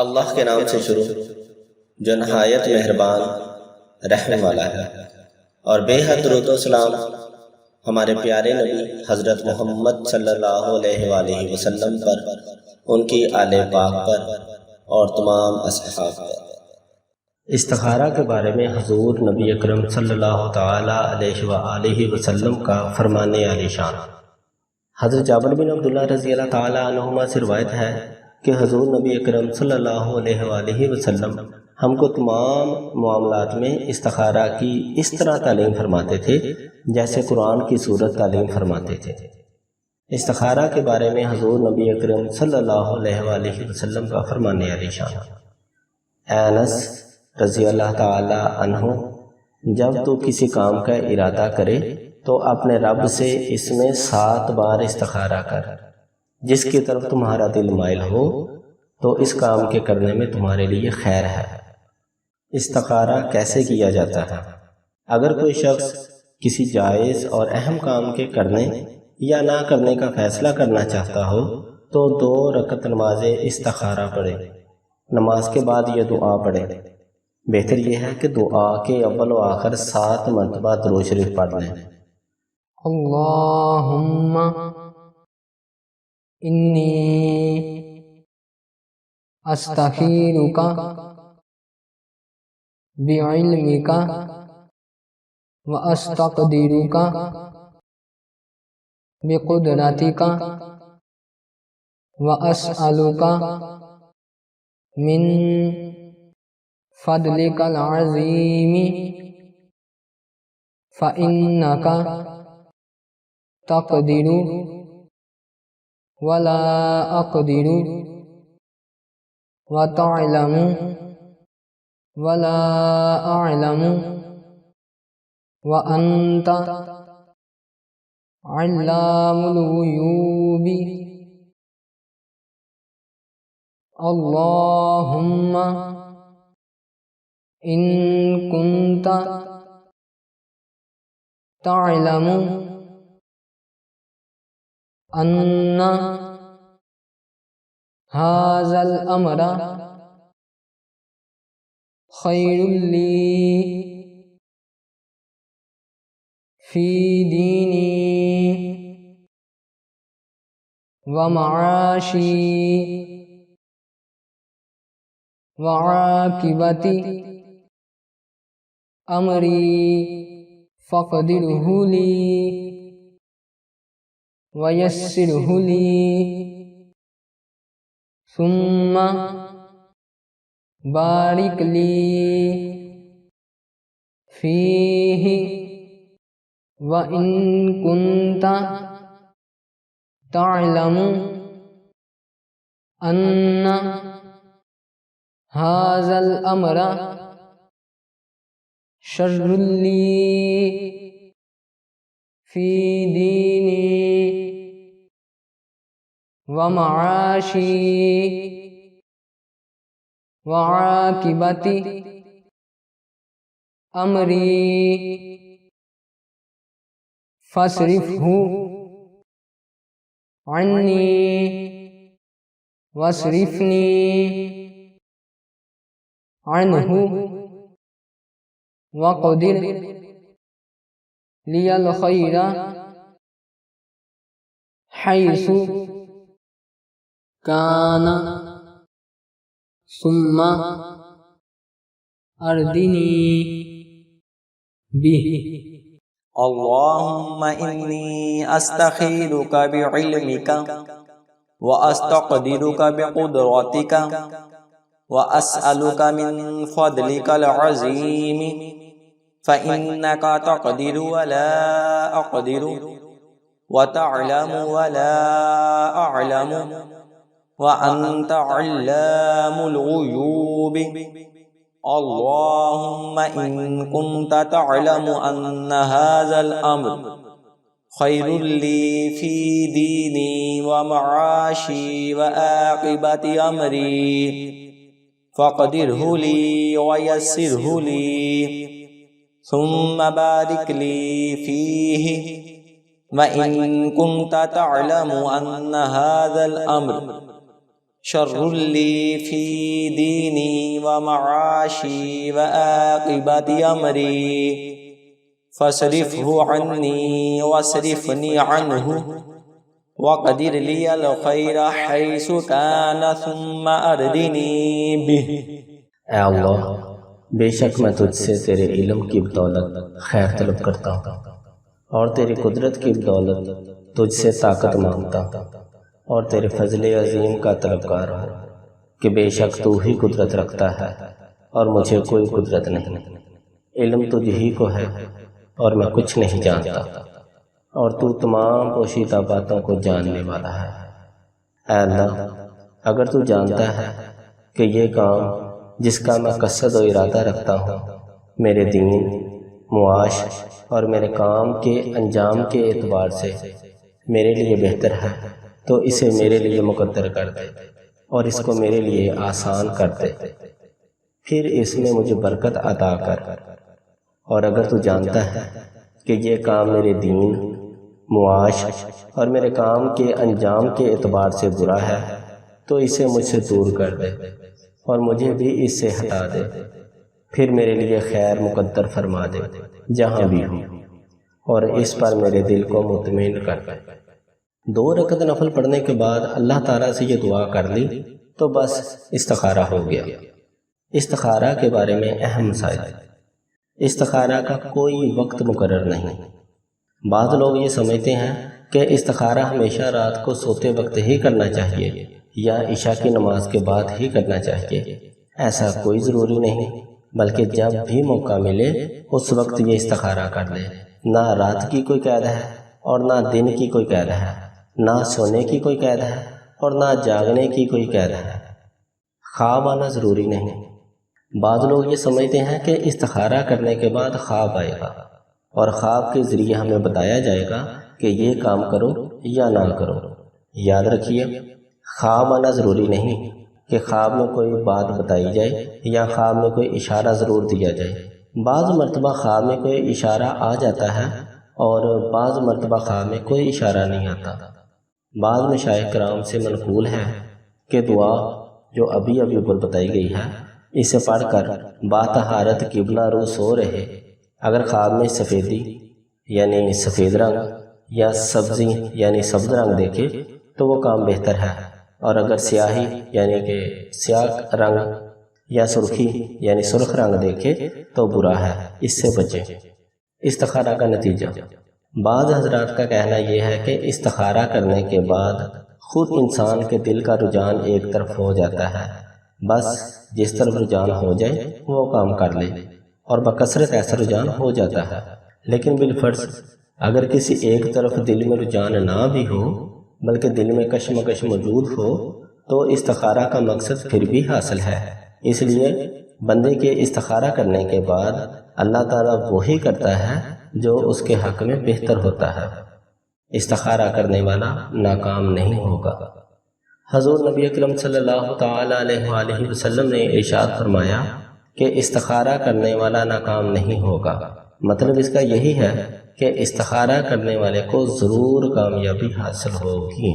اللہ کے نام سے شروع جو نہایت مہربان رحم والا ہے، اور بے حد درود و سلام ہمارے پیارے نبی حضرت محمد صلی اللہ علیہ وآلہ وسلم پر، ان کی آل پاک پر اور تمام اصحاب پر۔ استخارہ کے بارے میں حضور نبی اکرم صلی اللہ تعالی علیہ وآلہ وسلم کا فرمان عالی شان۔ حضرت جابر بن عبداللہ رضی اللہ تعالی عنہما سے روایت ہے کہ حضور نبی اکرم صلی اللہ علیہ وآلہ وسلم ہم کو تمام معاملات میں استخارہ کی اس طرح تعلیم فرماتے تھے جیسے قرآن کی سورت تعلیم فرماتے تھے۔ استخارہ کے بارے میں حضور نبی اکرم صلی اللہ علیہ وآلہ وسلم کا فرمان عالی شان۔ انس رضی اللہ تعالی عنہ، جب تو کسی کام کا ارادہ کرے تو اپنے رب سے اس میں 7 بار استخارہ کر، جس کی طرف تمہارا دل مائل ہو تو اس کام کے کرنے میں تمہارے لیے خیر ہے۔ استخارہ کیسے کیا جاتا ہے؟ اگر کوئی شخص کسی جائز اور اہم کام کے کرنے یا نہ کرنے کا فیصلہ کرنا چاہتا ہو تو 2 رکعت نماز استخارہ پڑھے۔ نماز کے بعد یہ دعا پڑھے۔ بہتر یہ ہے کہ دعا کے اول و آخر 7 مرتبہ درود شریف پڑھ لیں۔ اللہم انی استخیرک بعلمک واستقدرک بقدرتک واسألک من فضلک العظیم فإنک تقدر ولا اقدر وتعلم ولا اعلم وانت علام الغیوب اللہم ان کنت تعلم ان ھذا الامر خیر لی فی دینی ومعاشی وعاقبت امری فاقدرہ لی ویسرہ لی ثم بارک لی فیہ وَإِن كُنْتَ تَعْلَمُ أَنَّ هَذَا الْأَمْرَ شَرٌّ لِّي فِي دِينِي وَمَعَاشِي وَعَاقِبَةِ أَمْرِي فاصرفہ عنی واصرفنی عنہ وقدر لی الخیر حیث کان ثم اردنی بہ۔ اللہم انی استخیرک بعلمک واستقدرک بقدرتک واسألک من فضلک العظیم فإنک تقدر ولا اقدر وتعلم ولا اعلم وانت علام الغیوب اللہم ان کنت تعلم ان هذا الامر خیر لی فی دینی ومعاشی وعاقبت امری فاقدرہ لی ویسرہ لی ثم بارک لی فیہ وَإِن كُنْتَ تَعْلَمُ أَنَّ هَذَا الْأَمْرَ شر لي في ديني ومعاشي وعاقبة أمري فاصرفه عني واصرفني عنه وقدر لي الخير حيث كان ثم أردني به۔ اے اللہ، بے شک میں تجھ سے تیرے علم کی بدولت خیر طلب کرتا ہوں، اور تیری قدرت کی بدولت تجھ سے طاقت مانگتا ہوں، اور تیرے فضل عظیم کا طلبگار ہوں کہ بے شک تو ہی قدرت رکھتا ہے اور مجھے کوئی قدرت نہیں۔ علم تجھ ہی کو ہے اور میں کچھ نہیں جانتا، اور تو تمام پوشیدہ باتوں کو جاننے والا ہے۔ اے اللہ، اگر تو جانتا ہے کہ یہ کام جس کا میں قصد و ارادہ رکھتا ہوں میرے دین، معاش اور میرے کام کے انجام کے اعتبار سے میرے لیے بہتر ہے تو اسے میرے لیے مقدر کر دے اور اس کو میرے لیے آسان کر دے، پھر اس میں مجھے برکت عطا کر۔ اور اگر تو جانتا ہے کہ یہ کام میرے دین، معاش اور میرے کام کے انجام کے اعتبار سے برا ہے تو اسے مجھ سے دور کر دے اور مجھے بھی اس سے ہٹا دے، پھر میرے لیے خیر مقدر فرما دے جہاں بھی ہوں، اور اس پر میرے دل کو مطمئن کر دے۔ 2 رکعت نفل پڑھنے کے بعد اللہ تعالیٰ سے یہ دعا کر لی تو بس استخارہ ہو گیا۔ استخارہ کے بارے میں اہم مسائل۔ استخارہ کا کوئی وقت مقرر نہیں۔ بعض لوگ یہ سمجھتے ہیں کہ استخارہ ہمیشہ رات کو سوتے وقت ہی کرنا چاہیے یا عشاء کی نماز کے بعد ہی کرنا چاہیے۔ ایسا کوئی ضروری نہیں، بلکہ جب بھی موقع ملے اس وقت یہ استخارہ کر لے۔ نہ رات کی کوئی قید ہے اور نہ دن کی کوئی قید ہے، نہ سونے کی کوئی قید ہے اور نہ جاگنے کی کوئی قید ہے۔ خواب آنا ضروری نہیں۔ بعض لوگ یہ سمجھتے ہیں کہ استخارہ کرنے کے بعد خواب آئے گا اور خواب کے ذریعے ہمیں بتایا جائے گا کہ یہ کام کرو یا نہ کرو۔ یاد رکھیے، خواب آنا ضروری نہیں کہ خواب میں کوئی بات بتائی جائے یا خواب میں کوئی اشارہ ضرور دیا جائے۔ بعض مرتبہ خواب میں کوئی اشارہ آ جاتا ہے اور بعض مرتبہ خواب میں کوئی اشارہ نہیں آتا۔ بعض مشائخ کرام سے منقول ہے کہ دعا جو ابھی اوپر بتائی گئی ہے اسے پڑھ کر باطہارت قبلہ رو سو رہے، اگر خواب میں سفیدی یعنی سفید رنگ یا سبزی یعنی سبز رنگ دیکھے تو وہ کام بہتر ہے، اور اگر سیاہی یعنی کہ سیاہ رنگ یا سرخی یعنی سرخ رنگ دیکھے تو برا ہے، اس سے بچیں۔ استخارہ کا نتیجہ۔ بعض حضرات کا کہنا یہ ہے کہ استخارہ کرنے کے بعد خود انسان کے دل کا رجحان ایک طرف ہو جاتا ہے، بس جس طرف رجحان ہو جائے وہ کام کر لے، اور بکثرت ایسا رجحان ہو جاتا ہے۔ لیکن بالفرض اگر کسی ایک طرف دل میں رجحان نہ بھی ہو بلکہ دل میں کشمکش موجود ہو تو استخارہ کا مقصد پھر بھی حاصل ہے۔ اس لیے بندے کے استخارہ کرنے کے بعد اللہ تعالیٰ وہی کرتا ہے جو اس کے حق میں بہتر ہوتا ہے۔ استخارہ کرنے والا ناکام نہیں ہوگا۔ حضور نبی اکرم صلی اللہ تعالیٰ علیہ وآلہ وسلم نے ارشاد فرمایا کہ استخارہ کرنے والا ناکام نہیں ہوگا۔ مطلب اس کا یہی ہے کہ استخارہ کرنے والے کو ضرور کامیابی حاصل ہوگی۔